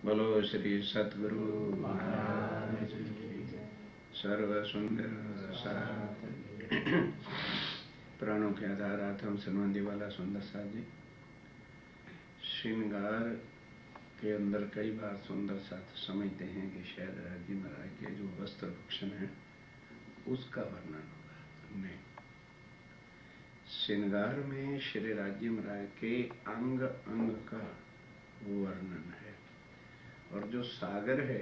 बोलो श्री सतगुरु महाराज सर्व सुंदर साथ प्राणों के आधार आत्म संबंधी वाला सुंदर साथ जी। श्रृंगार के अंदर कई बार सुंदर साथ समझते हैं कि शायद राज्य महाराज के जो वस्त्र भूषण है उसका वर्णन होगा। नहीं, श्रृंगार में श्री राज्य महाराज के अंग अंग का वर्णन है और जो सागर है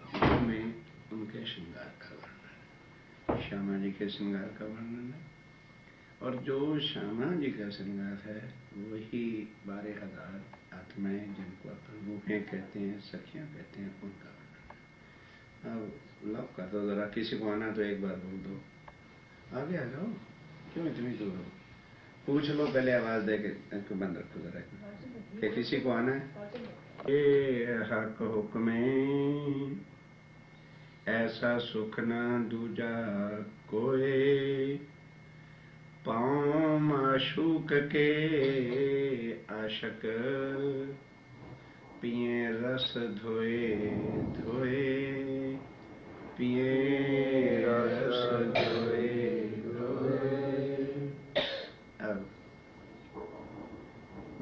उसमें उनके श्रृंगार का वर्णन है। श्यामा जी के श्रृंगार का वर्णन है और जो श्यामा जी का श्रृंगार है वही 12,000 आत्माएं जिनको अपन रूहें कहते हैं, सखियां कहते हैं, उनका वर्णन है। अब लव कर दो जरा, किसी को आना तो एक बार बोल दो, आगे आ जाओ, क्यों इतनी दूर हो, पूछ लो पहले, आवाज दे के बंद रखो जरा कि किसी को आना है। ये हक हुक्मे ऐसा सुख न दूजा कोई, पाँव माशूक के आशक पिए रस धोए धोए, पिए रस धोए धोए। अब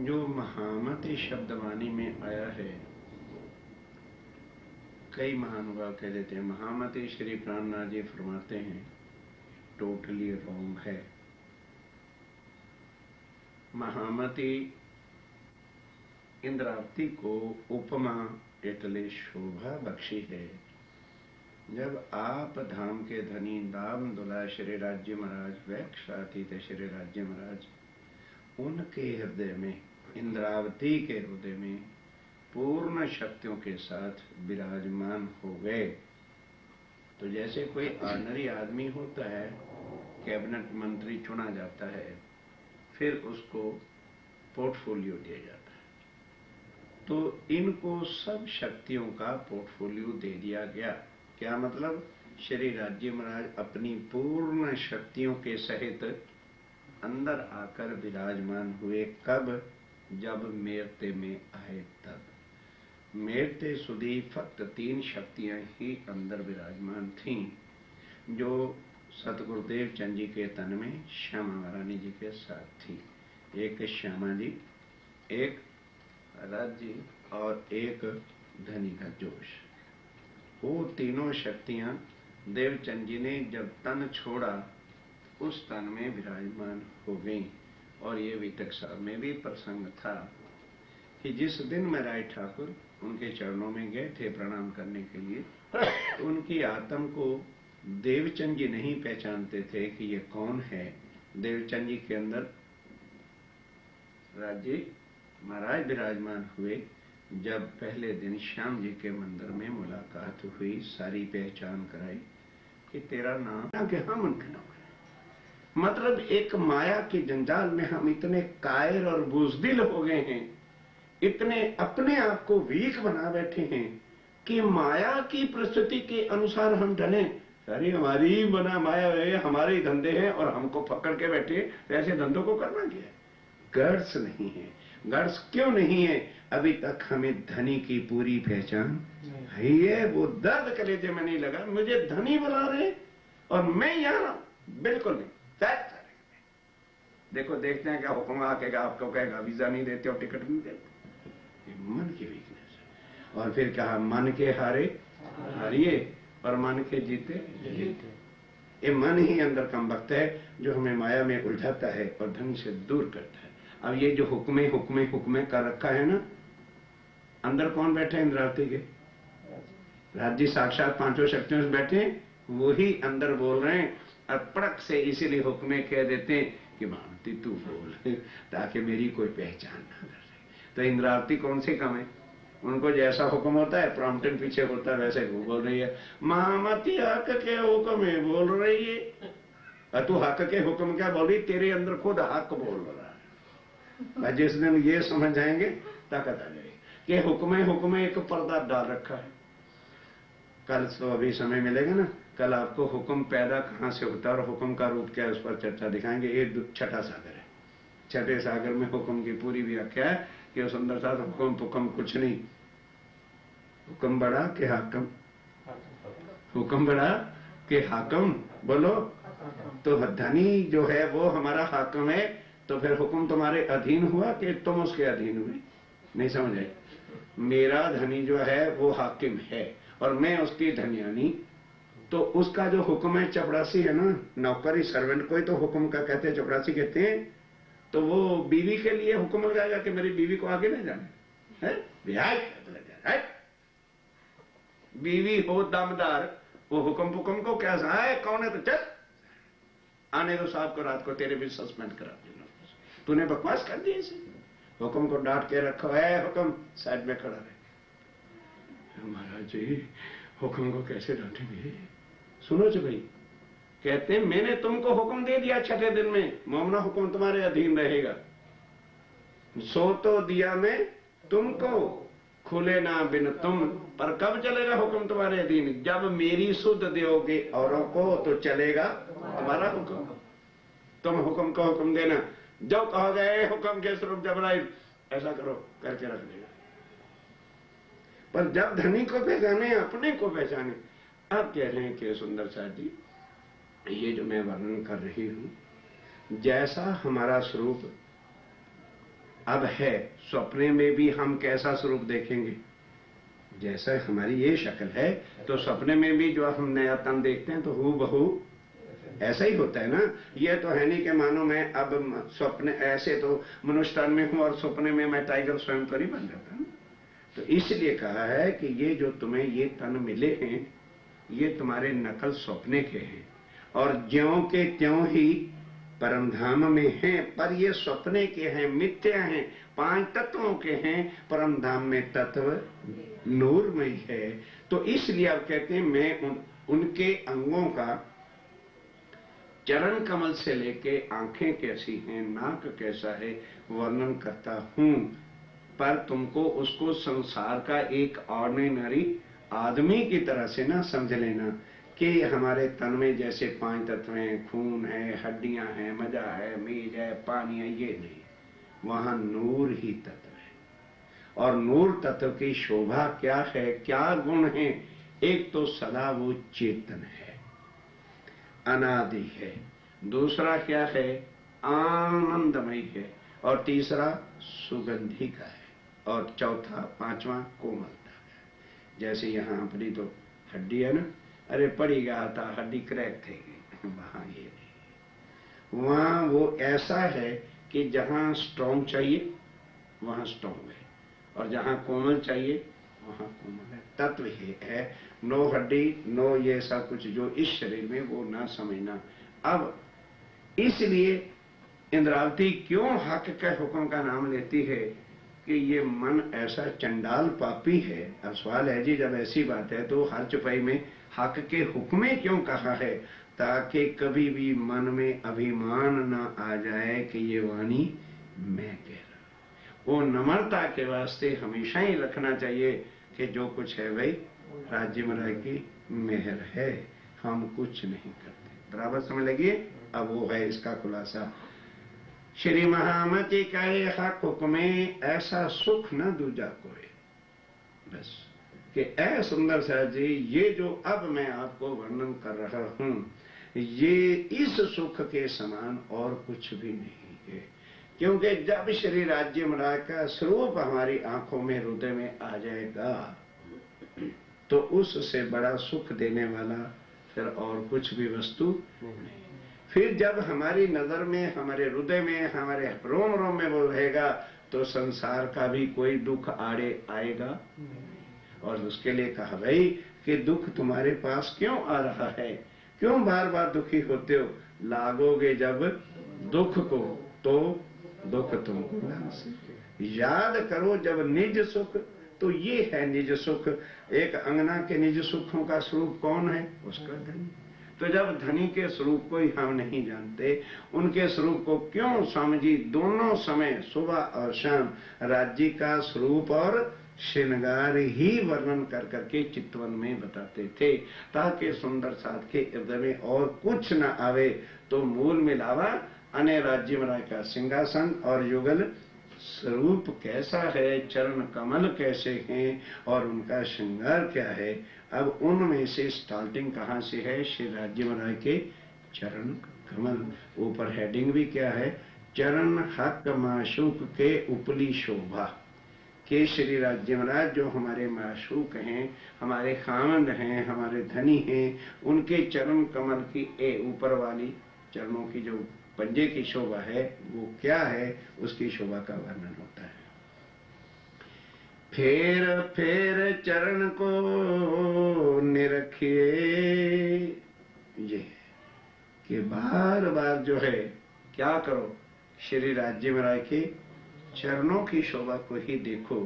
जो महामति शब्द वाणी में आया है, कई महानुभाव कह देते हैं महामति, श्री प्राणनाथ जी फरमाते हैं टोटली रॉन्ग है। महामति इंद्रावती को उपमा इतले शोभा बख्शी है। जब आप धाम के धनी दाम दुला श्री राज्य महाराज वैक्षाती थे, श्री राज्य महाराज उनके हृदय में, इंद्रावती के हृदय में पूर्ण शक्तियों के साथ विराजमान हो गए। तो जैसे कोई ऑर्डिनरी आदमी होता है, कैबिनेट मंत्री चुना जाता है, फिर उसको पोर्टफोलियो दिया जाता है, तो इनको सब शक्तियों का पोर्टफोलियो दे दिया गया। क्या मतलब? श्री राज्य महाराज अपनी पूर्ण शक्तियों के सहित अंदर आकर विराजमान हुए। कब? जब मेरते में आए तब। मेरते सुधी फक्त 3 शक्तियां ही अंदर विराजमान थीं, जो सतगुरुदेव चंद जी के तन में श्यामा महारानी जी के साथ थी। एक श्यामा जी, एक राज्य और एक धनी का जोश। वो तीनों शक्तियां देवचंद जी ने जब तन छोड़ा उस तन में विराजमान हो गई। और ये वितक साहब में भी प्रसंग था कि जिस दिन मैं राय ठाकुर उनके चरणों में गए थे प्रणाम करने के लिए, उनकी आत्म को देवचंद जी नहीं पहचानते थे कि ये कौन है। देवचंद जी के अंदर राज्य महाराज विराजमान हुए। जब पहले दिन श्याम जी के मंदिर में मुलाकात हुई, सारी पहचान कराई कि तेरा नाम, कि हम उनके नाम है। मतलब एक माया के जंजाल में हम इतने कायर और बुज़दिल हो गए हैं, इतने अपने आप को वीक बना बैठे हैं कि माया की परिस्थिति के अनुसार हम ढले। अरे हमारी ही बना माया है, हमारे ही धंधे हैं और हमको पकड़ के बैठे, तो ऐसे धंधों को करना क्या है? गर्स नहीं है। गर्स क्यों नहीं है? अभी तक हमें धनी की पूरी पहचान है। वो दर्द कलेजे में नहीं लगा, मुझे धनी बुला रहे और मैं यहां बिल्कुल नहीं। देखो देखते हैं क्या हुक्म आकेगा, आपको कहेगा वीजा नहीं देते और टिकट नहीं देते। ये मन की वीकनेस है। और फिर कहा मन के हारे हारिए और मन के जीते जीते। ये मन ही अंदर कम वक्त है जो हमें माया में उलझाता है और धन से दूर करता है। अब ये जो हुक्मे हुक्मे हुक्मे कर रखा है ना, अंदर कौन बैठे? इंद्रावती के राज्य साक्षात 5 शक्तियों से बैठे, वही अंदर बोल रहे हैं। और पड़क से इसीलिए हुक्मे कह देते हैं कि मानती तू बोल, ताकि मेरी कोई पहचान ना कर सके। तो इंद्रावती कौन से कम है? उनको जैसा हुक्म होता है, प्रॉम्प्टिंग पीछे होता है, वैसे वो बोल रही है। महामती हक के हुक्म है बोल रही है, और तू हक के हुक्म क्या बोल रही? तेरे अंदर खुद हक बोल रहा है। जिस दिन ये समझ जाएंगे ताकत आ जाएगी कि हुक्मे एक पर्दा डाल रखा है। कल तो अभी समय मिलेगा ना, कल आपको हुक्म पैदा कहां से होता है और हुक्म का रूप क्या है उस पर चर्चा दिखाएंगे। ये छठा सागर है। छठे सागर में हुक्म की पूरी व्याख्या है कि सुंदर साथ हुक्म पुक्म कुछ नहीं, हुक्म बड़ा के हाकम? हुक्म बड़ा के हाकम? बोलो। तो धनी जो है वो हमारा हाकम है, तो फिर हुक्म तुम्हारे अधीन हुआ कि तुम उसके अधीन हुए? नहीं समझ आए? मेरा धनी जो है वो हाकिम है और मैं उसकी धनियानी, तो उसका जो हुक्म है चपरासी है ना, नौकरी सर्वेंट को ही तो हुक्म का कहते हैं, चपरासी कहते हैं। तो वो बीवी के लिए हुक्म लगाएगा कि मेरी बीवी को आगे ले जाना है, बीवी हो दमदार, वो हुक्म को क्या है, कौन है तो चल आने दो साहब को, रात को तेरे भी सस्पेंड करा देना, तूने बकवास कर दी इसे, हुक्म को डांट के रखो है, हुक्म साइड में खड़ा रहे। महाराज जी हुक्म को कैसे डांटेंगे? सुनो जी भाई, कहते मैंने तुमको हुक्म दे दिया छठे दिन में, मोमना हुक्म तुम्हारे अधीन रहेगा, सो तो दिया मैं तुमको, खुले ना बिन तुम, पर कब चलेगा हुक्म तुम्हारे अधीन? जब मेरी सुध दोगे औरों को तो चलेगा तुम्हारा हुक्म। तुम हुक्म को हुक्म देना, जो कहोगे हुक्म के स्वरूप जबराइल ऐसा करो, करके रख देगा। पर जब धनी को पहचाने, अपने को पहचाने। अब कह रहे हैं कि सुंदर साथ जी, ये जो मैं वर्णन कर रही हूं, जैसा हमारा स्वरूप अब है, सपने में भी हम कैसा स्वरूप देखेंगे? जैसा हमारी ये शक्ल है, तो सपने में भी जो हम नया तन देखते हैं तो हूबहू ऐसा ही होता है ना। ये तो है नहीं कि मानो मैं अब स्वप्न ऐसे तो मनुष्य तन में हूं और सपने में मैं टाइगर स्वयं करी बन जाता हूं। तो इसलिए कहा है कि ये जो तुम्हें ये तन मिले हैं, ये तुम्हारे नकल स्वप्ने के हैं, और ज्यों के त्यों ही परम धाम में हैं, पर ये स्वप्ने के हैं, मिथ्या हैं, 5 तत्वों के हैं। परम धाम में तत्व नूरमय है। तो इसलिए आप कहते हैं मैं उनके अंगों का, चरण कमल से लेके आंखें कैसी हैं, नाक कैसा है, वर्णन करता हूं। पर तुमको उसको संसार का एक ऑर्डिनरी आदमी की तरह से ना समझ लेना कि हमारे तन में जैसे 5 तत्व हैं, खून है, हड्डियां हैं, मजा है, मेज है, पानी है, ये नहीं, वहां नूर ही तत्व है। और नूर तत्व की शोभा क्या है, क्या गुण है? एक तो सदा वो चेतन है, अनादि है, दूसरा क्या है, आनंदमय है, और तीसरा सुगंधी का है, और चौथा 5वां कोमलता है। जैसे यहां अपनी तो हड्डी है ना, अरे पड़ी गया था, हड्डी क्रैक थे, वहां ये नहीं, वहां वो ऐसा है कि जहां स्ट्रॉन्ग चाहिए वहां स्ट्रॉन्ग है, और जहां कोमल चाहिए वहां कोमल है। तत्व ही है, नो हड्डी नो ये सब कुछ जो इस शरीर में, वो ना समझना। अब इसलिए इंद्रावती क्यों हक के हुक्म का नाम लेती है कि ये मन ऐसा चंडाल पापी है। अब सवाल है जी, जब ऐसी बात है तो हर चौपाई में हक के हुक्मे क्यों कहा है? ताकि कभी भी मन में अभिमान न आ जाए कि ये वाणी मैं कह रहा। वो नम्रता के वास्ते हमेशा ही रखना चाहिए कि जो कुछ है भाई राज्य महाराज की मेहर है, हम कुछ नहीं करते। बराबर समझ लगिए। अब वो है इसका खुलासा। श्री महामति कहे हक हुक्मे, ऐसा सुख न दूजा कोई। बस कि ऐ सुंदर साहब जी, ये जो अब मैं आपको वर्णन कर रहा हूं, ये इस सुख के समान और कुछ भी नहीं है। क्योंकि जब श्री राज्य महाराज का स्वरूप हमारी आंखों में, हृदय में आ जाएगा, तो उससे बड़ा सुख देने वाला फिर और कुछ भी वस्तु नहीं। फिर जब हमारी नजर में, हमारे हृदय में, हमारे रोम रोम में वो रहेगा, तो संसार का भी कोई दुख आड़े आएगा। और उसके लिए कहा भाई कि दुख तुम्हारे पास क्यों आ रहा है, क्यों बार बार दुखी होते हो? लागोगे जब दुख को तो दुख तुमको लाग सके। याद करो जब निज सुख, तो ये है निज सुख। एक अंगना के निज सुखों का स्वरूप कौन है? उसका धनी। तो जब धनी के स्वरूप को ही हम नहीं जानते, उनके स्वरूप को क्यों समझी? दोनों समय सुबह और शाम राज्य का स्वरूप और श्रृंगार ही वर्णन कर करके चितवन में बताते थे, ताकि सुंदर साथ के हृदय में और कुछ न आवे। तो मूल मिलावा अने राज्य महाराज का सिंहासन और युगल स्वरूप कैसा है, चरण कमल कैसे हैं और उनका श्रृंगार क्या है। अब उनमें से स्टार्टिंग कहाँ से है? श्री राज्य महाराज के चरण कमल। ऊपर हेडिंग भी क्या है? चरण हक माशूक के उपली शोभा। के श्री राज्य महाराज जो हमारे माशूक हैं, हमारे खामंद हैं, हमारे धनी हैं, उनके चरण कमल की ऊपर वाली चरणों की जो पंजे की शोभा है वो क्या है, उसकी शोभा का वर्णन होता है। फेर फेर चरण को निरखिए, ये कि बार बार जो है क्या करो, श्री राज्य महाराज के चरणों की शोभा को ही देखो।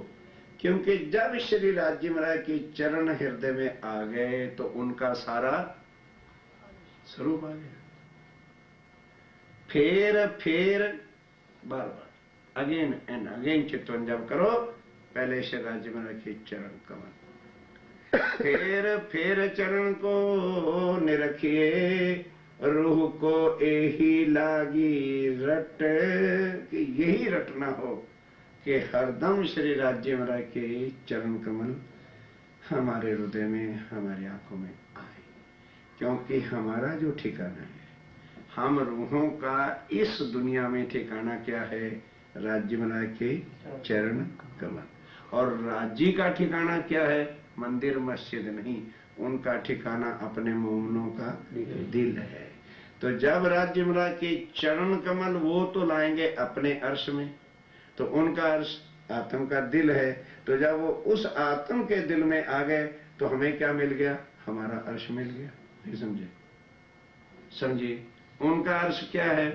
क्योंकि जब श्री राज्य महाराज के चरण हृदय में आ गए तो उनका सारा स्वरूप आ गया। फेर फेर बार बार अगेन एंड अगेन चित्तवन जब करो, पहले श्री राज्य महाराज के चरण कमल। फेर फेर चरण को निरखिए, रूह को यही लागी रट, कि यही रटना हो कि हरदम श्री राज्य महाराज के चरण कमल हमारे हृदय में, हमारी आंखों में आए। क्योंकि हमारा जो ठिकाना है, हम रूहों का इस दुनिया में ठिकाना क्या है? राज्य महाराज के चरण कमल। और राज्य का ठिकाना क्या है? मंदिर मस्जिद नहीं, उनका ठिकाना अपने मोमनों का दिल है। तो जब राज्य महाराज के चरण कमल वो तो लाएंगे अपने अर्श में, तो उनका अर्श आत्म का दिल है। तो जब वो उस आत्म के दिल में आ गए तो हमें क्या मिल गया? हमारा अर्श मिल गया। नहीं समझे? समझिए, उनका अर्श क्या है?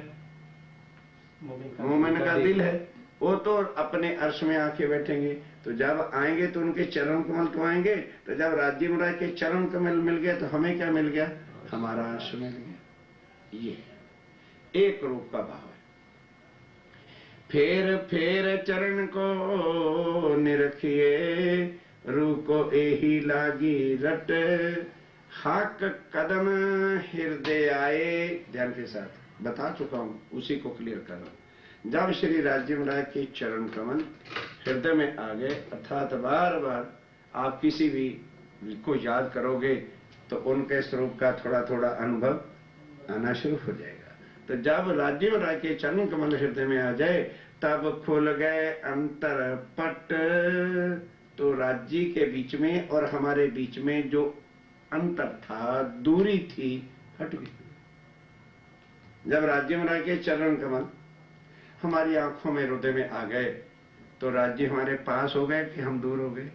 मोमिन का दिल है। वो तो अपने अर्श में आके बैठेंगे। तो जब आएंगे तो उनके चरण कमल तो आएंगे। तो जब राज्य महाराज के चरण कमल मिल गए तो हमें क्या मिल गया? हमारा अर्श मिल गया। ये एक रूप का भाव है। फेर फेर चरण को निरखिए, रूह को यही लागी रट, हाक कदम हृदय आए। ध्यान के साथ बता चुका हूं, उसी को क्लियर कर रहा हूं। जब श्री राज्य महाराज के चरण कमल हृदय में आ गए, अर्थात बार बार आप किसी भी को याद करोगे तो उनके स्वरूप का थोड़ा थोड़ा अनुभव आना शुरू हो जाएगा। तो जब राज्य महाराज के चरण कमल हृदय में आ जाए तब खुल गए अंतर पट। तो राज्य के बीच में और हमारे बीच में जो अंतर था, दूरी थी, हट गई। जब राज्य महाराज के चरण कमल हमारी आंखों में, हृदय में आ गए तो राज्य हमारे पास हो गए कि हम दूर हो गए।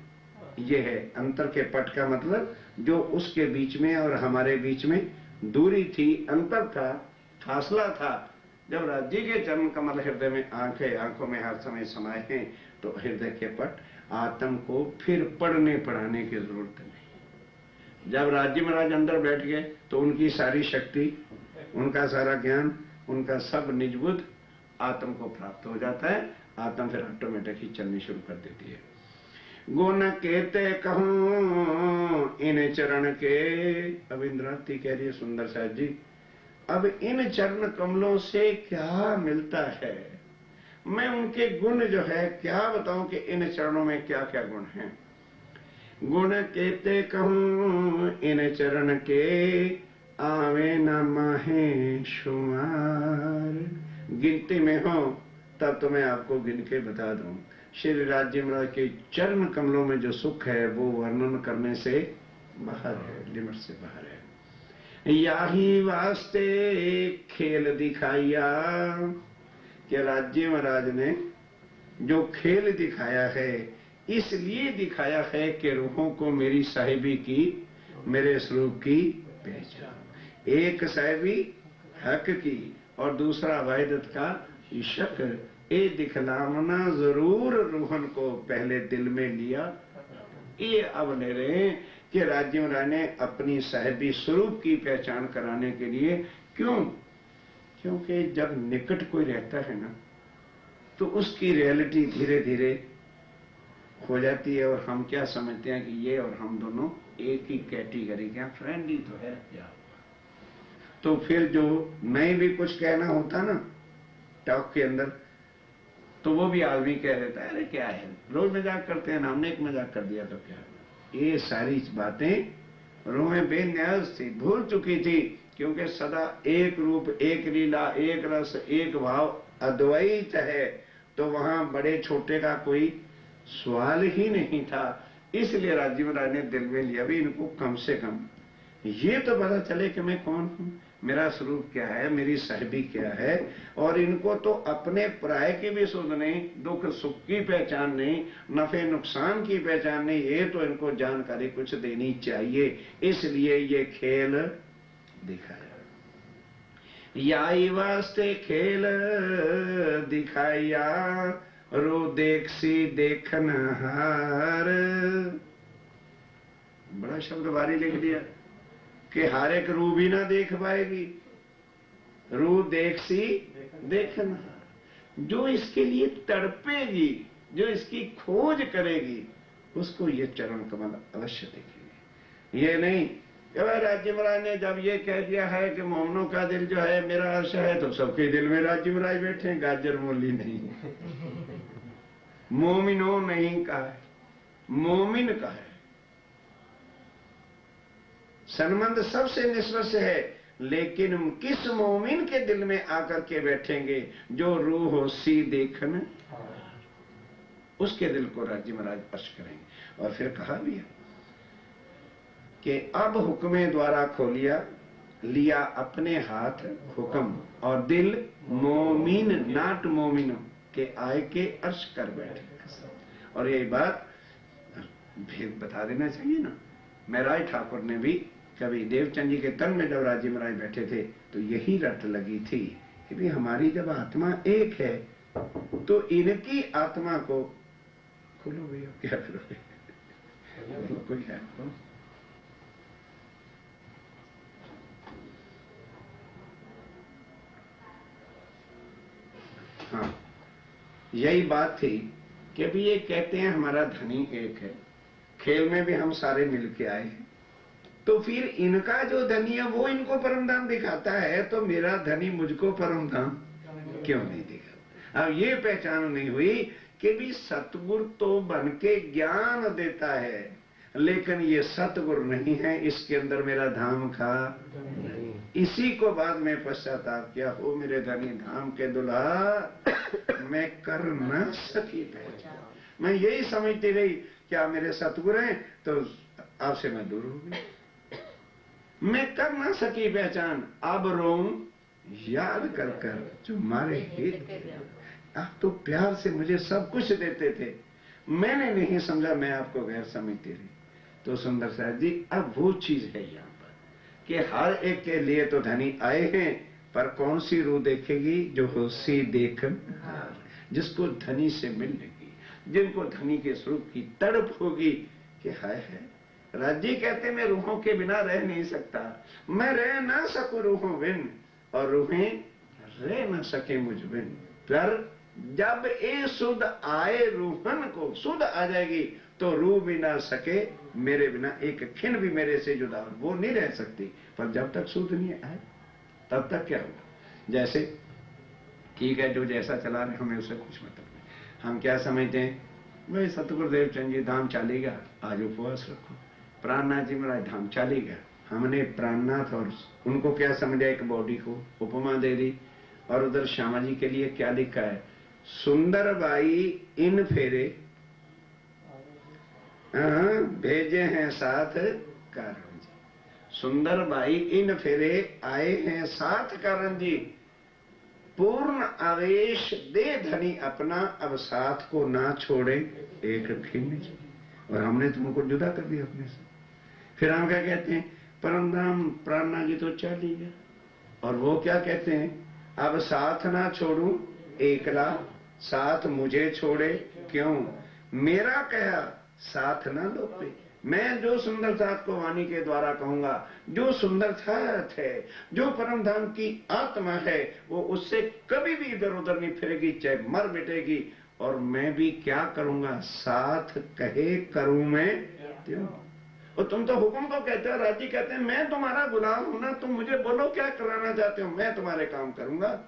ये है अंतर के पट का मतलब, जो उसके बीच में और हमारे बीच में दूरी थी, अंतर था, फासला था। जब राज्य के चरण कमल हृदय में आंखों में हर समय समाये हैं तो हृदय के पट आत्म को फिर पढ़ने पढ़ाने की जरूरत नहीं। जब राज्य महाराज अंदर बैठ गए तो उनकी सारी शक्ति, उनका सारा ज्ञान, उनका सब निजबुद्ध आत्म को प्राप्त हो जाता है। आत्म फिर ऑटोमेटिक ही चलनी शुरू कर देती है। गुण केते कहूं इन चरण के। अब इंद्रावती कह रही है सुंदर साहब जी, अब इन चरण कमलों से क्या मिलता है? मैं उनके गुण जो है क्या बताऊं कि इन चरणों में क्या क्या गुण हैं। गुण केते कहूं इन चरण के, आवे न माहे शुमार। गिनती में हो तब तो मैं आपको गिन के बता दूं। श्री राज्य महाराज के चरण कमलों में जो सुख है वो वर्णन करने से बाहर है, लिमिट से बाहर है। याही वास्ते खेल दिखाया, कि राज्य महाराज ने जो खेल दिखाया है इसलिए दिखाया है कि रूहों को मेरी साहिबी की, मेरे स्वरूप की पहचान। एक साहिबी हक की और दूसरा वाहिदत का शक। ये दिखलावना जरूर रूहन को पहले दिल में लिया। ये अब ले रहे हैं कि राज्य महाराज ने अपनी साहिबी स्वरूप की पहचान कराने के लिए। क्यों? क्योंकि जब निकट कोई रहता है ना तो उसकी रियलिटी धीरे धीरे हो जाती है और हम क्या समझते हैं कि ये और हम दोनों एक ही कैटेगरी के, फ्रेंड ही तो है क्या। तो फिर जो नहीं भी कुछ कहना होता ना टॉक के अंदर, तो वो भी आदमी कह देता है अरे क्या है, रोज मजाक करते हैं ना, हमने एक मजाक कर दिया तो क्या। ये सारी बातें रूहें बेन्यास थी, भूल चुकी थी, क्योंकि सदा एक रूप, एक लीला, एक रस, एक भाव अद्वैत है, तो वहां बड़े छोटे का कोई सवाल ही नहीं था। इसलिए राजीव महाराज ने दिल में लिया भी इनको कम से कम ये तो पता चले कि मैं कौन हूं, मेरा स्वरूप क्या है, मेरी साहिबी क्या है। और इनको तो अपने पराये की भी सुध नहीं, दुख सुख की पहचान नहीं, नफे नुकसान की पहचान नहीं, ये तो इनको जानकारी कुछ देनी चाहिए। इसलिए ये खेल दिखाया, याई वास्ते खेल दिखाया, रो देख सी देखन हार। बड़ा शब्द भारी लिख दिया कि हर एक रू भी ना देख पाएगी, रू देख सी देखन हार। जो इसके लिए तड़पेगी, जो इसकी खोज करेगी, उसको ये चरण कमल अवश्य देखेंगे। ये नहीं राज्य महाराज ने जब ये कह दिया है कि मोमनों का दिल जो है मेरा अर्श है, तो सबके दिल में राज्य महाराज बैठे, गाजर मूली नहीं। मोमिनो नहीं कहा है, मोमिन का है। संबंध सबसे निष्पक्ष है, लेकिन किस मोमिन के दिल में आकर के बैठेंगे, जो रूह हो सी देखन, उसके दिल को राज्य महाराज स्पर्श करेंगे। और फिर कहा भी है कि अब हुक्मे द्वारा खोलिया, लिया अपने हाथ हुक्म, और दिल मोमिन नाट मोमिन के आय के अर्श कर बैठे। और यही बात भेद बता देना चाहिए ना, महराज ठाकुर ने भी कभी देवचंद जी के तन में जब राज्य महाराज बैठे थे तो यही रट लगी थी कि भी हमारी जब आत्मा एक है तो इनकी आत्मा को खोलो भैया, क्या करोगे, कोई है हाँ, यही बात थी कि भी ये कहते हैं हमारा धनी एक है, खेल में भी हम सारे मिलके आए हैं, तो फिर इनका जो धनी है वो इनको परमधाम दिखाता है, तो मेरा धनी मुझको परमधाम क्यों नहीं दिखाता। अब ये पहचान नहीं हुई कि भी सतगुरु तो बन के ज्ञान देता है, लेकिन ये सतगुरु नहीं है, इसके अंदर मेरा धाम का नहीं। इसी को बाद में पश्चाताप किया, हो मेरे धनी धाम के दुल्हा, मैं कर न सकी पहचान। मैं यही समझती रही क्या मेरे सतगुरु हैं, तो आपसे मैं दूर हो गई, मैं कर ना सकी पहचान। अब रोऊं याद कर कर जो मारे हित। आप तो प्यार से मुझे सब कुछ देते थे, मैंने नहीं समझा, मैं आपको गैर समझती रही। तो सुंदर साहब जी, अब वो चीज है यहाँ पर कि हर एक के लिए तो धनी आए हैं, पर कौन सी रूह देखेगी, जो होशी देखन, जिसको धनी से मिलेगी, जिनको धनी के स्वरूप की तड़प होगी कि हाय है। राज्य कहते मैं रूहों के बिना रह नहीं सकता, मैं रह ना सकूं रूहों बिन, और रूहें रह ना सके मुझ बिन। पर जब ये सुध आए रूहन को, सुध आ जाएगी तो रूह भी ना सके मेरे बिना, एक खिन भी मेरे से जुदा वो नहीं रह सकती। पर जब तक सुध नहीं आए तब तक क्या होगा। जैसे ठीक है, जो जैसा चला रहे हमें उससे कुछ मतलब नहीं, हम क्या समझते हैं, भाई सतगुरु देवचंद जी धाम चलेगा, आज उपवास रखो, प्राणनाथ जी महाराज धाम चलेगा। हमने प्राणनाथ और उनको क्या समझा, एक बॉडी को उपमा दे दी। और उधर श्यामा जी के लिए क्या लिखा है, सुंदर बाई इन फेरे भेजे हैं साथ कारण जी। सुंदर बाई इन फेरे आए हैं साथ कारण जी, पूर्ण आवेश दे धनी अपना, अब साथ को ना छोड़े एक खिन्न जी। और हमने तुमको जुदा कर दिया अपने से। फिर हम क्या कहते हैं, परमधाम प्राणनाथ जी तो चल ही गया, और वो क्या कहते हैं, अब साथ ना छोड़ू एकला, साथ मुझे छोड़े क्यों, मेरा कहा साथ ना लोपे। मैं जो सुंदर साथ को वाणी के द्वारा कहूंगा, जो सुंदर साथ है, जो परमधाम की आत्मा है, वो उससे कभी भी इधर उधर नहीं फिरेगी, चाहे मर मिटेगी। और मैं भी क्या करूंगा, साथ कहे करूं मैं त्यों। और तुम तो हुक्म को कहते हो, राजी कहते हैं मैं तुम्हारा गुलाम हूं ना, तुम मुझे बोलो क्या कराना चाहते हो, मैं तुम्हारे काम करूंगा।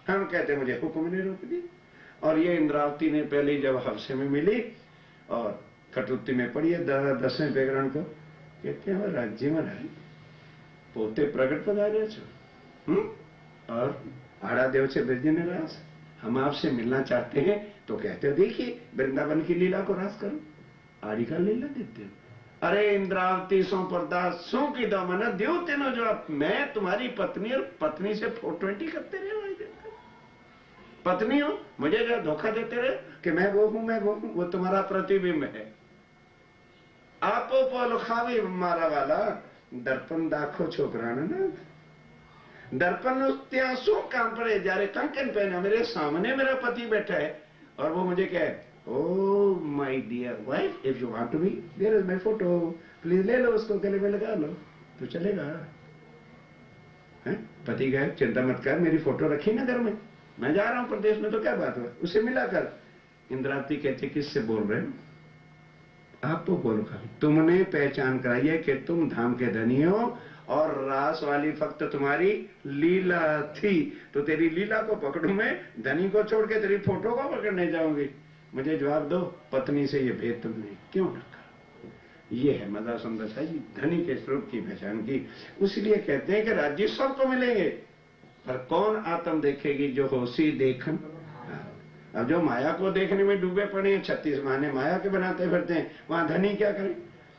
हम कहते हैं मुझे हुक्म ने रोक दिया। और ये इंद्रावती ने पहले जब हफ्से में मिली और कटुत्ती में पड़ी है 10वें पैगरण को, कहते हैं राज्य में रहे पोते प्रगट पधारे छो और आड़ा देव से ब्रजने रास, हम आपसे मिलना चाहते हैं। तो कहते हो देखिए वृंदावन की लीला को रास करो, आड़ी का लीला देते हो। अरे इंद्रावती सो परदास सो की दो मन देव तेनो जो मैं तुम्हारी पत्नी और पत्नी से 420 करते रहे पत्नी हो, मुझे जो धोखा देते रहे कि मैं वो हूं, वो तुम्हारा प्रतिबिंब है। आपो पोल खावी मारा वाला दर्पण दाखो छोकरा ना, दर्पण त्या शू काम पड़े जारे कंकन पहना मेरे सामने मेरा पति बैठा है और वो मुझे कहे oh my dear wife if you want to be there is my photo, please ले लो उसको गले में लगा लो तो चलेगा। है पति कहे चिंता मत कर, मेरी फोटो रखी ना घर में, मैं जा रहा हूं प्रदेश में तो क्या बात हुआ, उसे मिला कर। इंद्रावती कहते किससे बोल रहे हो, आपको बोलो खाली, तुमने पहचान कराई है कि तुम धाम के धनी हो और रास वाली फक्त तुम्हारी लीला थी, तो तेरी लीला को पकड़ू मैं, धनी को छोड़ के तेरी फोटो को पकड़ने जाऊंगी। मुझे जवाब दो, पत्नी से ये भेद तुमने क्यों रखा? ये है मदा सुंदर जी धनी के स्वरूप की पहचान की। इसलिए कहते हैं कि राज्य सबको मिलेंगे पर कौन आत्म देखेगी, जो होशी देखन। अब जो माया को देखने में डूबे पड़े हैं, 36 महीने माया के बनाते फिरते हैं, वहां धनी क्या करें?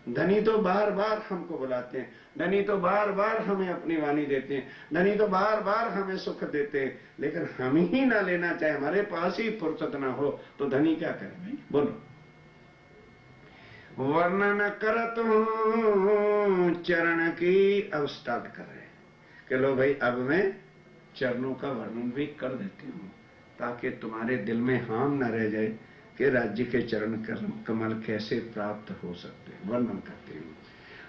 धनी तो बार बार हमको बुलाते हैं, धनी तो बार बार हमें अपनी वाणी देते हैं, धनी तो बार बार हमें सुख देते हैं, लेकिन हम ही ना लेना चाहे, हमारे पास ही फुर्सत ना हो तो धनी क्या करे भाई? बोलो। वर्णन करत हूं चरण की, अब स्टार्ट कर रहे हैं कि लो भाई अब मैं चरणों का वर्णन भी कर देती हूँ ताकि तुम्हारे दिल में हाम न रह जाए कि राज्य के चरण कमल कैसे प्राप्त हो सकते हैं। वर्णन करते हैं,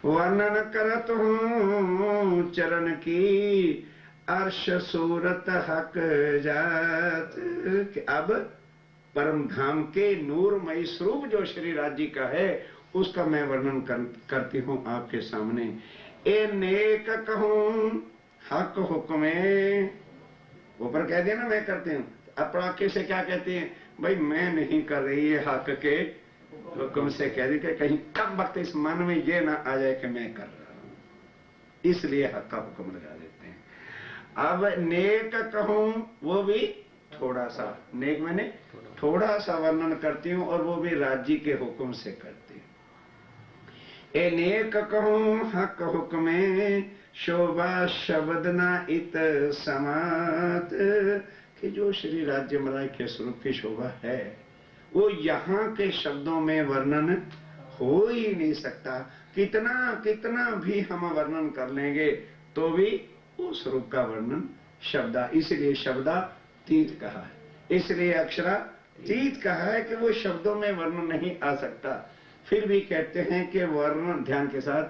वर्णन करत हूँ चरण की अर्श सूरत हक जात, कि अब परम धाम के नूरमय स्वरूप जो श्री राज्य का है उसका मैं वर्णन करती हूँ आपके सामने। ए नेक कहूं हक हुक्मे, ऊपर कह दिया ना मैं करती हूँ, अपराके से क्या कहते हैं भाई मैं नहीं कर रही है, हक के हुक्म से कह दी कि कहीं कब वक्त इस मन में ये ना आ जाए कि मैं कर रहा हूं, इसलिए हक का हुक्म लगा देते हैं। अब नेक कहूं वो भी थोड़ा सा, नेक मैंने थोड़ा सा वर्णन करती हूँ और वो भी राज्य के हुक्म से करती हूँ। ए नेक कहूं हक हुक्मे शोभा शब्द ना इत समात, कि जो श्री राज्य महाराज के स्वरूप की शोभा है वो यहाँ के शब्दों में वर्णन हो ही नहीं सकता। कितना कितना भी हम वर्णन कर लेंगे तो भी वो स्वरूप का वर्णन शब्दा, इसलिए शब्दातीत कहा है, इसलिए अक्षरातीत कहा है कि वो शब्दों में वर्णन नहीं आ सकता। फिर भी कहते हैं कि वर्णन, ध्यान के साथ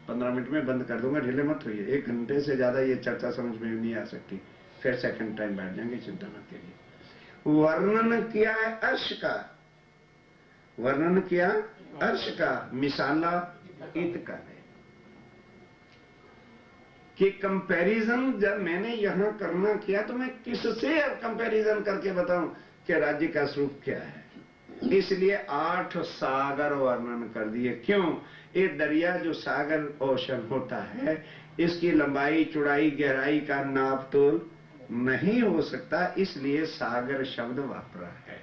15 मिनट में बंद कर दूंगा, ढीले मत होइए, 1 घंटे से ज्यादा ये चर्चा समझ में नहीं आ सकती, फिर सेकंड टाइम बैठ जाएंगे, चिंता मत करिए। वर्णन किया है अर्श का, वर्णन किया अर्श का, मिसाला इत का है कि कंपैरिजन जब मैंने यहां करना किया तो मैं किससे कंपैरिजन करके बताऊं कि राज्य का स्वरूप क्या है। इसलिए 8 सागर वर्णन कर दिए। क्यों? ये दरिया जो सागर ओशन होता है इसकी लंबाई चौड़ाई गहराई का नाप तोल नहीं हो सकता, इसलिए सागर शब्द वापरा है।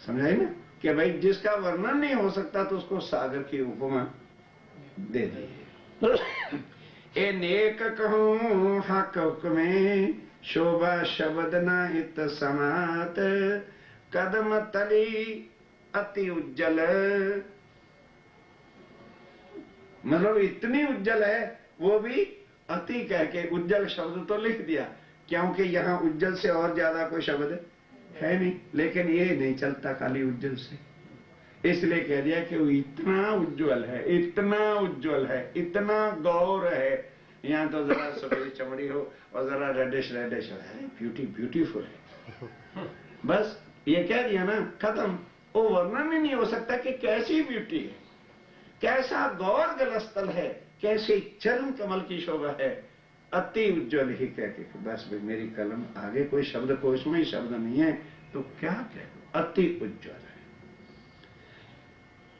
समझाई ना कि भाई जिसका वर्णन नहीं हो सकता तो उसको सागर की उपमा दे दी। ए नेक कहूं हक हुक्मे शोभा शब्द ना हित समात, कदम तली अति उज्जल, मतलब इतनी उज्जवल है, वो भी अति कह के उज्जवल शब्द तो लिख दिया क्योंकि यहाँ उज्जवल से और ज्यादा कोई शब्द है नहीं, लेकिन ये नहीं चलता खाली उज्जवल से, इसलिए कह दिया कि वो इतना उज्जवल है, इतना उज्जवल है, इतना गौर है। यहाँ तो जरा सफेद चमड़ी हो और जरा रेडिश रेडिश है, ब्यूटीफुल है, बस ये कह दिया ना, खत्म। वो वर्णन ही नहीं हो सकता कि कैसी ब्यूटी है, कैसा गौर जलस्थल है, कैसे चरण कमल की शोभा है। अति उज्ज्वल ही कह के बस भाई मेरी कलम आगे कोई शब्द कोश में ही शब्द नहीं है तो क्या कह दो, अति उज्ज्वल है।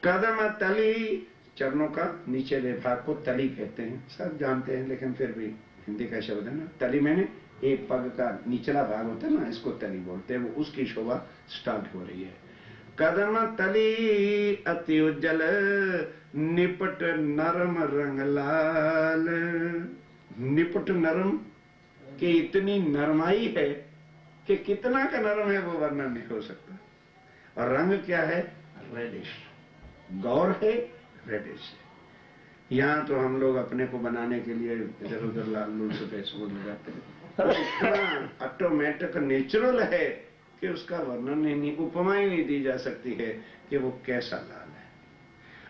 कदम तली, चरणों का नीचे भाग को तली कहते हैं, सब जानते हैं, लेकिन फिर भी हिंदी का शब्द है ना। तली में एक पग का निचला भाग होता है ना, इसको तली बोलते हैं। वो उसकी शोभा स्टार्ट हो रही है। कदम तली अति उज्जल, निपट नरम रंग लाल। निपट नरम कि इतनी नरमाई है कि कितना का नरम है वो वर्णन नहीं हो सकता। और रंग क्या है? रेडिश, गौर है, रेडिश है। यहाँ तो हम लोग अपने को बनाने के लिए इधर उधर लाल लूल से पैसे लगाते हैं, इतना ऑटोमेटिक नेचुरल है कि उसका वर्णन नहीं, उपमा ही नहीं दी जा सकती है कि वो कैसा लाल है।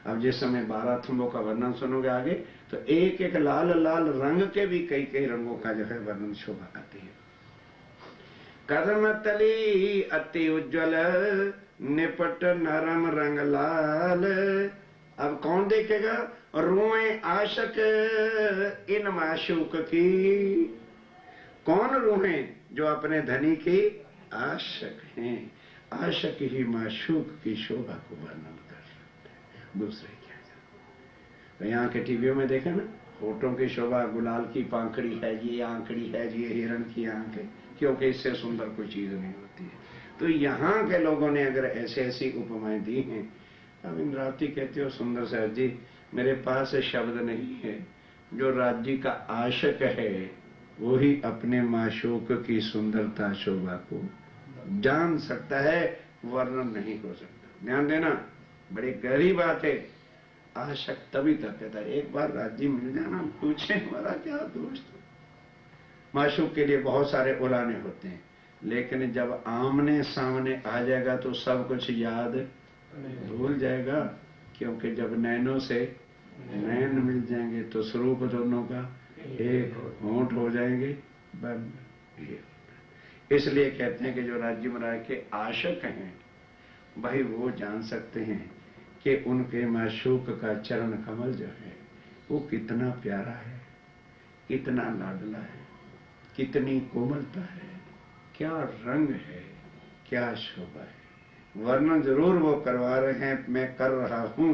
अब जिस समय 12 थंबों का वर्णन सुनोगे आगे, तो एक एक लाल लाल रंग के भी कई कई रंगों का जो है वर्णन शोभा आती है। कदम तली अति उज्ज्वल, निपट नरम रंग लाल। अब कौन देखेगा? रोए आशक इन माशूक की। कौन रोए? जो अपने धनी के आशक हैं। आशक ही माशूक की शोभा को वर्णन कर सकते हैं, दूसरे क्या जाने। तो यहाँ के टीवियों में देखा ना, होठों की शोभा गुलाल की पांखड़ी है, ये आंखड़ी है, ये हिरण की आंख है, क्योंकि इससे सुंदर कोई चीज नहीं होती है। तो यहाँ के लोगों ने अगर ऐसे ऐसी उपमाएं दी हैं। अब इंद्रावती कहते हो सुंदर साहब जी, मेरे पास शब्द नहीं है। जो राज्य का आशक है वो ही अपने माशूक की सुंदरता शोभा को जान सकता है, वर्णन नहीं हो सकता। ध्यान देना, बड़ी गहरी बात है। आशक तभी तक कहता है एक बार राज्य मिल जाना, पूछे हमारा क्या दोस्त। माशूक के लिए बहुत सारे उलाने होते हैं, लेकिन जब आमने सामने आ जाएगा तो सब कुछ याद भूल जाएगा। क्योंकि जब नैनों से नैन मिल जाएंगे तो स्वरूप दोनों का एक, होंठ हो जाएंगे बंद। इसलिए कहते हैं कि जो राज्य महाराज के आशक हैं भाई वो जान सकते हैं कि उनके माशूक का चरण कमल जो है वो कितना प्यारा है, कितना लाडला है, कितनी कोमलता है, क्या रंग है, क्या शोभा है। वर्णन जरूर वो करवा रहे हैं, मैं कर रहा हूं,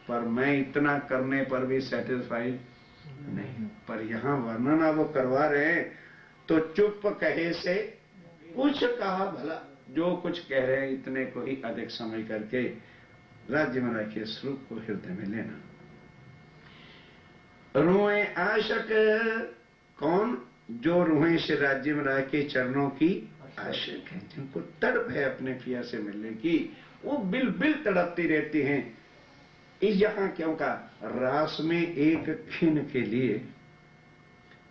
पर मैं इतना करने पर भी सेटिस्फाइड नहीं। पर यहाँ वर्णन वो करवा रहे हैं तो चुप कहे से कुछ कहा भला। जो कुछ कह रहे हैं इतने को ही अधिक समझ करके राज्य महाराज के स्वरूप को हृदय में लेना। रोए आशक, कौन? जो रोए श्री राज्य महाराज के चरणों की आशक है, जिनको तड़प है अपने पिया से मिलने की, वो बिल बिल तड़पती रहती हैं। इस यहाँ क्यों का रास में एक खिन के लिए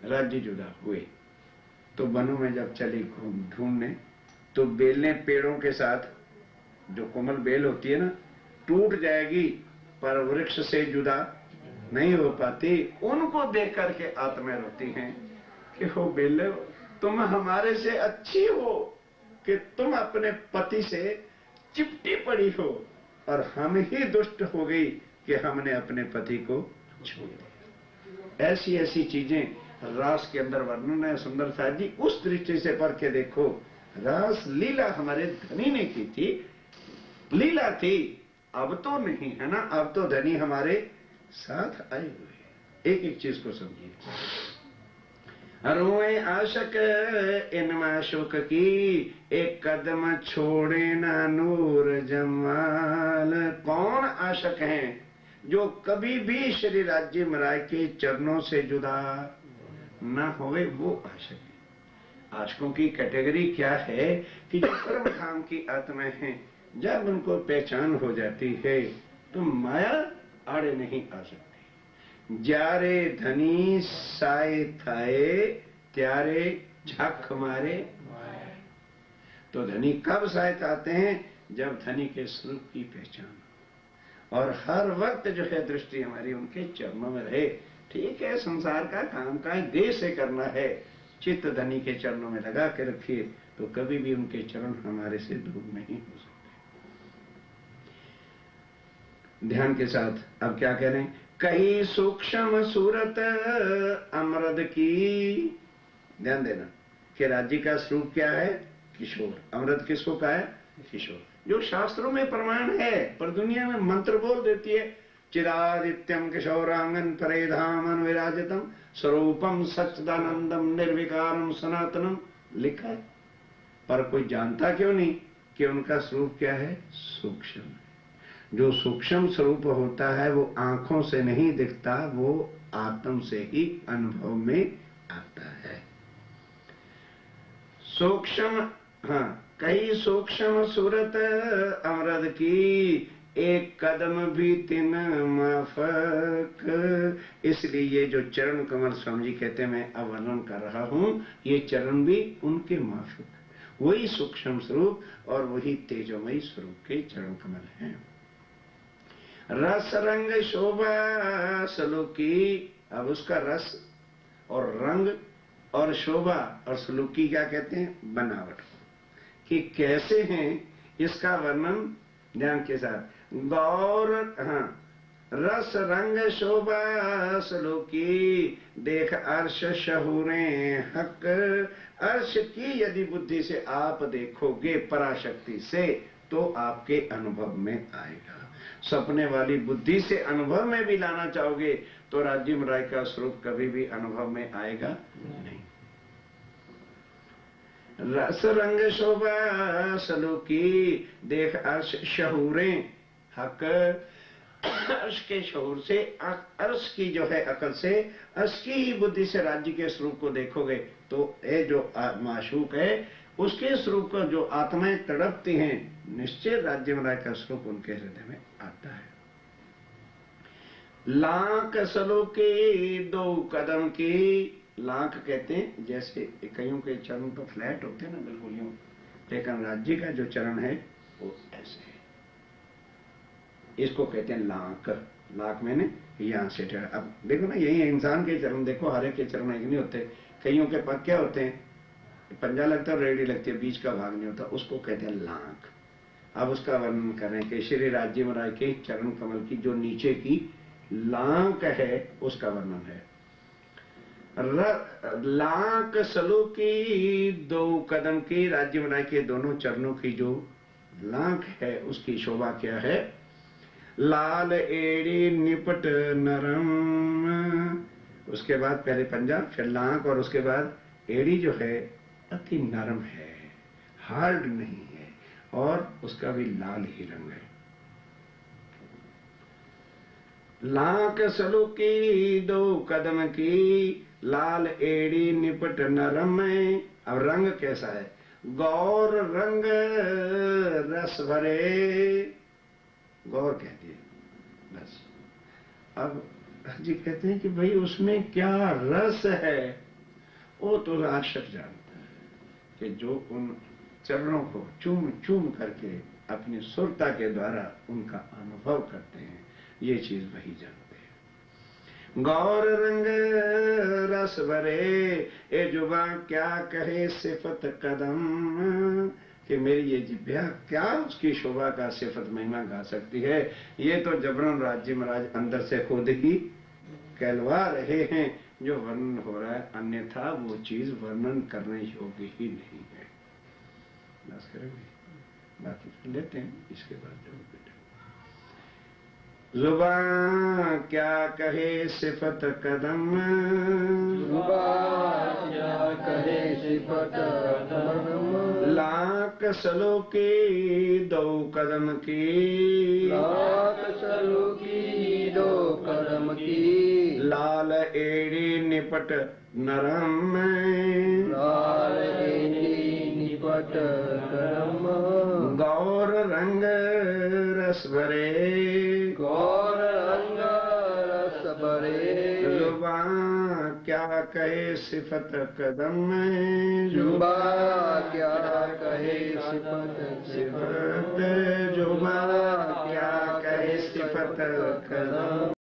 राज्य जुदा हुए तो वनों में जब चली ढूंढने तो बेलें पेड़ों के साथ, जो कोमल बेल होती है ना, टूट जाएगी पर वृक्ष से जुदा नहीं हो पाती। उनको देख करके आत्मा रोती हैं कि हो बेले, तुम हमारे से अच्छी हो कि तुम अपने पति से चिपटी पड़ी हो, और हम ही दुष्ट हो गई कि हमने अपने पति को छोड़ दिया। ऐसी ऐसी चीजें रास के अंदर वर्णन है। सुंदर साहब जी उस दृष्टि से पढ़ के देखो, रास लीला हमारे धनी ने की थी, लीला थी, अब तो नहीं है ना। अब तो धनी हमारे साथ आए हुए। एक एक चीज को समझिए। रोए आशक इन माशूक की, एक कदम छोड़े ना नूर जमाल। कौन आशक हैं? जो कभी भी श्री राज्य महाराज के चरणों से जुदा ना होवे, वो आशक है। आशकों की कैटेगरी क्या है कि जो परम धाम की आत्मा है, जब उनको पहचान हो जाती है तो माया आड़े नहीं आ सकती। जारे धनी साए थाए, त्यारे झक मारे। तो धनी कब सहायत आते हैं? जब धनी के स्वरूप की पहचान, और हर वक्त जो है दृष्टि हमारी उनके चरणों में रहे। ठीक है, संसार का काम काज देह से करना है, चित्त धनी के चरणों में लगा के रखिए तो कभी भी उनके चरण हमारे से दूर नहीं हो सकते। ध्यान के साथ अब क्या कह रहे हैं? कहीं सूक्ष्म सूरत अमृत की, ध्यान देना कि राज्य का स्वरूप क्या है, किशोर। अमृत किसको कहा है, किशोर, जो शास्त्रों में प्रमाण है, पर दुनिया में मंत्र बोल देती है। चिरादित्यम किशोरांगन परेधामन विराजितम स्वरूपम सच्चिदानंदम निर्विकारम सनातनम लिखा है, पर कोई जानता क्यों नहीं कि उनका स्वरूप क्या है, सूक्ष्म। जो सूक्ष्म स्वरूप होता है वो आंखों से नहीं दिखता, वो आत्म से ही अनुभव में आता है। सूक्ष्म, हाँ, कई सूक्ष्म सूरत अमृत की, एक कदम भी तिन माफक। इसलिए ये जो चरण कमल स्वामी जी कहते हैं, मैं अवर्णन कर रहा हूं, ये चरण भी उनके माफक, वही सूक्ष्म स्वरूप और वही तेजोमयी स्वरूप के चरण कमल हैं। रस रंग शोभा सलूकी, अब उसका रस और रंग और शोभा और सलूकी क्या कहते हैं, बनावट, कि कैसे हैं इसका वर्णन ध्यान के साथ। गौर, हाँ, रस रंग शोभा सलूकी, देख अर्श शहूरे हक। अर्श की यदि बुद्धि से आप देखोगे पराशक्ति से, तो आपके अनुभव में आएगा। सपने वाली बुद्धि से अनुभव में भी लाना चाहोगे तो राज्य राय का स्वरूप कभी भी अनुभव में आएगा नहीं। रस रंग शोभा सलूकी, देख अर्श शहूरे हक। अर्श के शहूर से, अर्श की जो है अकल से, अर्श की ही बुद्धि से राज्य के स्वरूप को देखोगे तो ये जो माशूक है उसके स्वरूप को जो आत्माएं तड़पती हैं, निश्चय राज्य राय का स्वरूप उनके हृदय में आता है। लाख सलूकी दो कदम की, लाख कहते हैं जैसे कईयों के चरण तो फ्लैट होते हैं ना, बिल्कुल यूं, लेकिन राज्य का जो चरण है वो ऐसे है। इसको कहते हैं लाख। लाख मैंने यहां से, अब देखो ना, यही इंसान के चरण देखो, हर एक के चरण एक नहीं होते। कईयों के पग क्या होते हैं, पंजा लगता है, रेडी लगती है, बीच का भाग नहीं होता, उसको कहते हैं लाख। अब उसका वर्णन करें कि श्री राज्य महाराज के चरण कमल की जो नीचे की लांक है उसका वर्णन है। लांक सलूकी दो कदम की, राज्य महाराज के दोनों चरणों की जो लांक है उसकी शोभा क्या है। लाल एड़ी निपट नरम, उसके बाद पहले पंजा, फिर लांक और उसके बाद एड़ी जो है अति नरम है, हार्ड नहीं है, और उसका भी लाल ही रंग है। लांक सलूकी दो कदम की, लाल एड़ी निपट नरम है। अब रंग कैसा है, गौर रंग रस भरे, गौर कहती है बस। अब जी कहते हैं कि भाई उसमें क्या रस है, वो तो आशक जानता है कि जो उन चरणों को चूम चूम करके अपनी सुरता के द्वारा उनका अनुभव करते हैं, ये चीज वही जानते हैं। गौर रंग रस भरे, ए जुबां क्या कहे सिफत कदम, कि मेरी ये जिब्या क्या उसकी शोभा का सिफत महिमा गा सकती है। ये तो जबरन राज्य महाराज अंदर से खुद ही कहलवा रहे हैं, जो वर्णन हो रहा है, अन्यथा वो चीज वर्णन करने योग्य ही नहीं है। बस करेंगे, बाकी लेते हैं इसके बाद जो बेटा। जुबां क्या कहे सिफत कदम, जुबां क्या कहे सिफत कदम, लाख सलूकी दो कदम की, लाख सलूकी दो कदम की, लाल एड़ी निपट नरम, लाल एड़ी निपट नरम, गौर रंग रस भरे, गौर रंग रस भरे, जुबां क्या कहे सिफत कदम, जुबां क्या कहे सिफत सिफत जुबां क्या कहे सिफत कदम,